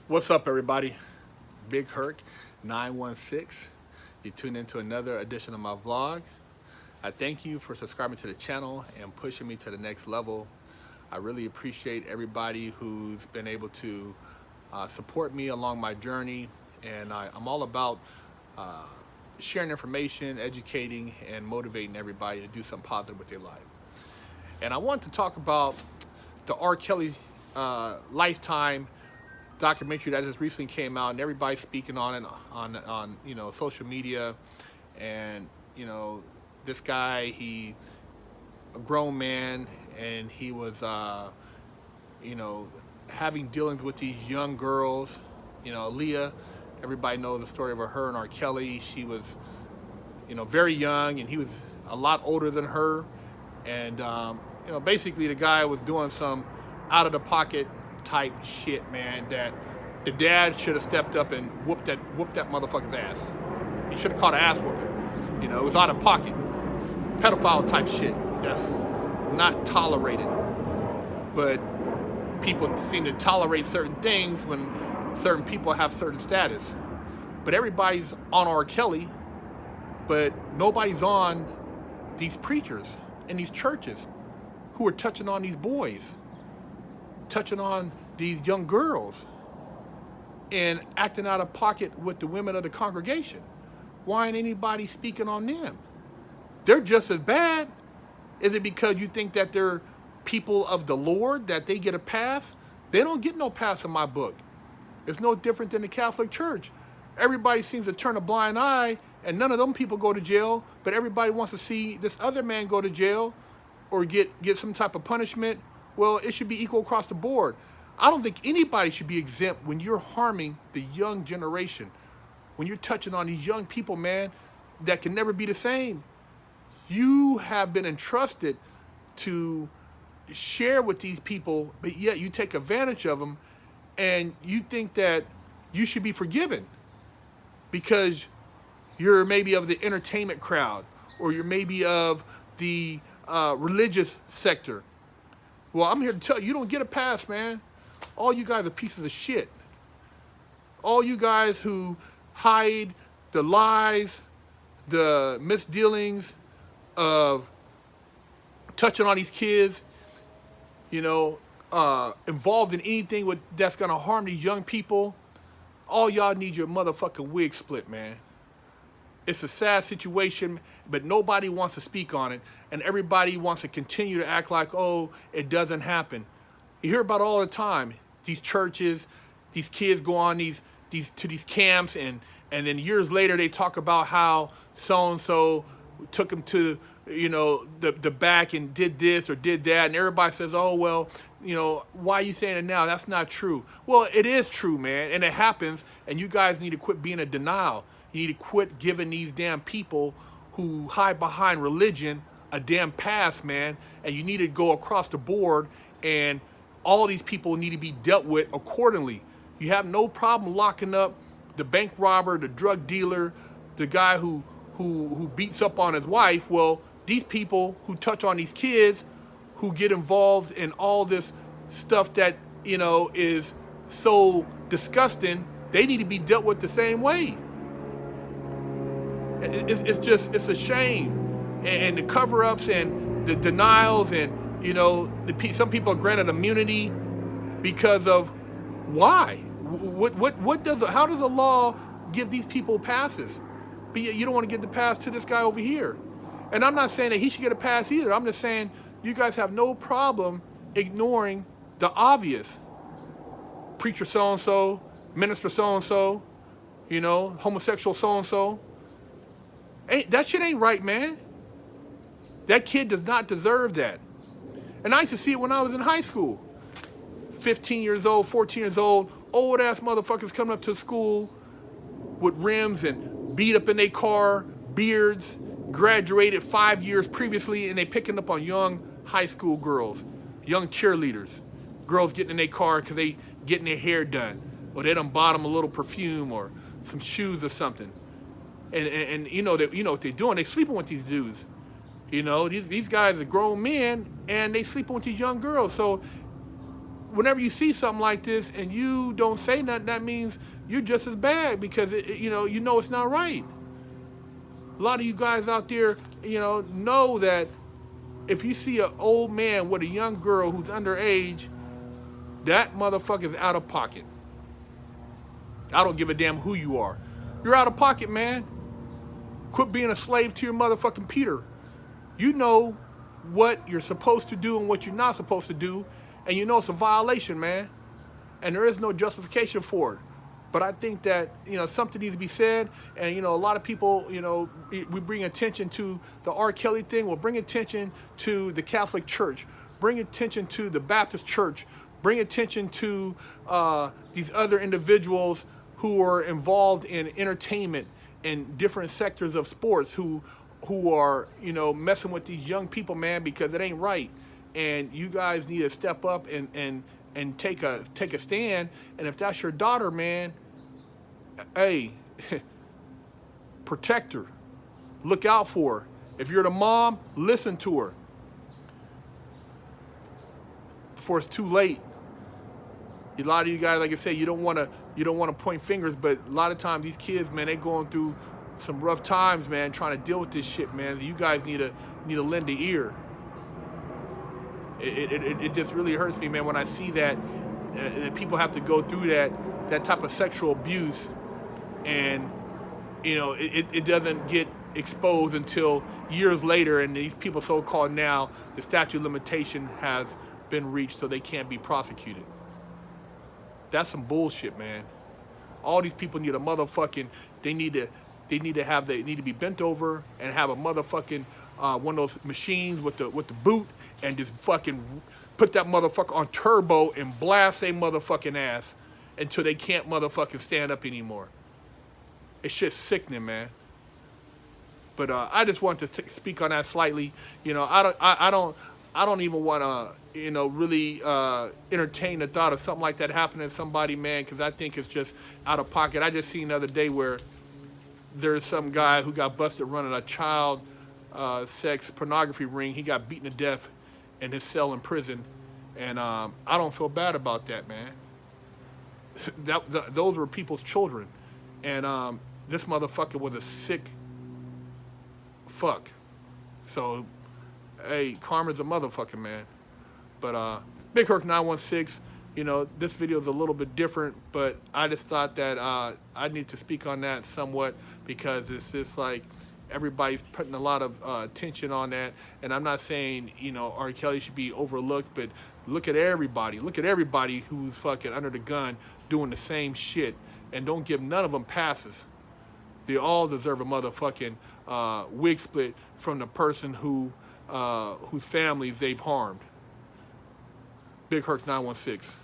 What's up, everybody? Big Herc 916. You tune into another edition of my vlog. I thank you for subscribing to the channel and pushing me to the next level. I really appreciate everybody who's been able to support me along my journey. And I'm all about uh, sharing information, educating, and motivating everybody to do something positive with their life. And I want to talk about the R. Kelly Lifetime documentary that just recently came out, and everybody's speaking on it on social media. And this guy, he a grown man, and he was you know having dealings with these young girls. Aaliyah, everybody knows the story of her and R. Kelly. She was very young, and he was a lot older than her. And basically the guy was doing some out of the pocket type shit, man. That the dad should have stepped up and whooped that motherfucker's ass. He should have caught an ass whooping. It was out of pocket, pedophile type shit. That's not tolerated. But people seem to tolerate certain things when certain people have certain status. But everybody's on R. Kelly, but nobody's on these preachers in these churches who are touching on these boys, touching on these young girls, and acting out of pocket with the women of the congregation. Why ain't anybody speaking on them? They're just as bad. Is it because you think that they're people of the Lord that they get a pass? They don't get no pass in my book. It's no different than the Catholic Church. Everybody seems to turn a blind eye, and none of them people go to jail, but everybody wants to see this other man go to jail or get some type of punishment. Well, it should be equal across the board. I don't think anybody should be exempt when you're harming the young generation, when you're touching on these young people, man, that can never be the same. You have been entrusted to share with these people, but yet you take advantage of them, and you think that you should be forgiven because you're maybe of the entertainment crowd, or you're maybe of the religious sector. Well, I'm here to tell you, you don't get a pass, man. All you guys are pieces of shit. All you guys who hide the lies, the misdealings of touching on these kids, involved in anything that's gonna harm these young people, all y'all need your motherfucking wig split, man. It's a sad situation, but nobody wants to speak on it, and everybody wants to continue to act like, oh, it doesn't happen. You hear about it all the time. These churches, these kids go on these camps, and then years later they talk about how so and so took them to the back and did this or did that, and everybody says, oh well, why are you saying it now? That's not true. Well, it is true, man, and it happens, and you guys need to quit being in denial. You need to quit giving these damn people who hide behind religion a damn pass, man, and you need to go across the board, and all these people need to be dealt with accordingly. You have no problem locking up the bank robber, the drug dealer, the guy who beats up on his wife. Well, these people who touch on these kids, who get involved in all this stuff that is so disgusting, they need to be dealt with the same way. It's a shame, and the cover-ups and the denials, and some people are granted immunity because of why? How does the law give these people passes? But you don't want to give the pass to this guy over here. And I'm not saying that he should get a pass either. I'm just saying you guys have no problem ignoring the obvious. Preacher so-and-so, minister so-and-so, homosexual so-and-so. That shit ain't right, man. That kid does not deserve that. And I used to see it when I was in high school. 15 years old, 14 years old, old-ass motherfuckers coming up to school with rims and beat up in their car, beards, graduated 5 years previously, and they picking up on young high school girls, young cheerleaders, girls getting in their car because they getting their hair done, or they done bought them a little perfume or some shoes or something. And what they're doing, they sleeping with these dudes. These guys are grown men, and they sleeping with these young girls. So whenever you see something like this and you don't say nothing, that means you're just as bad, because you know it's not right. A lot of you guys out there, know that if you see an old man with a young girl who's underage, that motherfucker's out of pocket. I don't give a damn who you are. You're out of pocket, man. Quit being a slave to your motherfucking Peter. You know what you're supposed to do and what you're not supposed to do, and you know it's a violation, man. And there is no justification for it. But I think that, something needs to be said. And, a lot of people, we bring attention to the R. Kelly thing. We'll bring attention to the Catholic Church. Bring attention to the Baptist Church. Bring attention to these other individuals who are involved in entertainment and different sectors of sports who are, messing with these young people, man, because it ain't right. And you guys need to step up and take a stand. And if that's your daughter, man, hey, protect her. Look out for her. If you're the mom, listen to her before it's too late. A lot of you guys, like I said, you don't want to point fingers, but a lot of times these kids, man, they going through some rough times, man, trying to deal with this shit, man. You guys need to lend an ear. It just really hurts me, man, when I see that people have to go through that type of sexual abuse, and it doesn't get exposed until years later, and these people so-called now, the statute of limitation has been reached, so they can't be prosecuted. That's some bullshit, man. All these people need a motherfucking, they need to be bent over and have a motherfucking one of those machines with the boot, and just fucking put that motherfucker on turbo and blast their motherfucking ass until they can't motherfucking stand up anymore. It's just sickening, man. But I just want to speak on that slightly. I don't even want to, really entertain the thought of something like that happening to somebody, man, because I think it's just out of pocket. I just seen the other day where there's some guy who got busted running a child sex pornography ring. He got beaten to death in his cell in prison, and I don't feel bad about that, man. Those were people's children, and this motherfucker was a sick fuck. So, hey, karma's a motherfucker, man. But Big Herc 916, this video is a little bit different, but I just thought that I need to speak on that somewhat, because it's just like everybody's putting a lot of attention on that. And I'm not saying, R. Kelly should be overlooked, but look at everybody. Look at everybody who's fucking under the gun doing the same shit, and don't give none of them passes. They all deserve a motherfucking wig split from the person whose families they've harmed. Big Herc 916.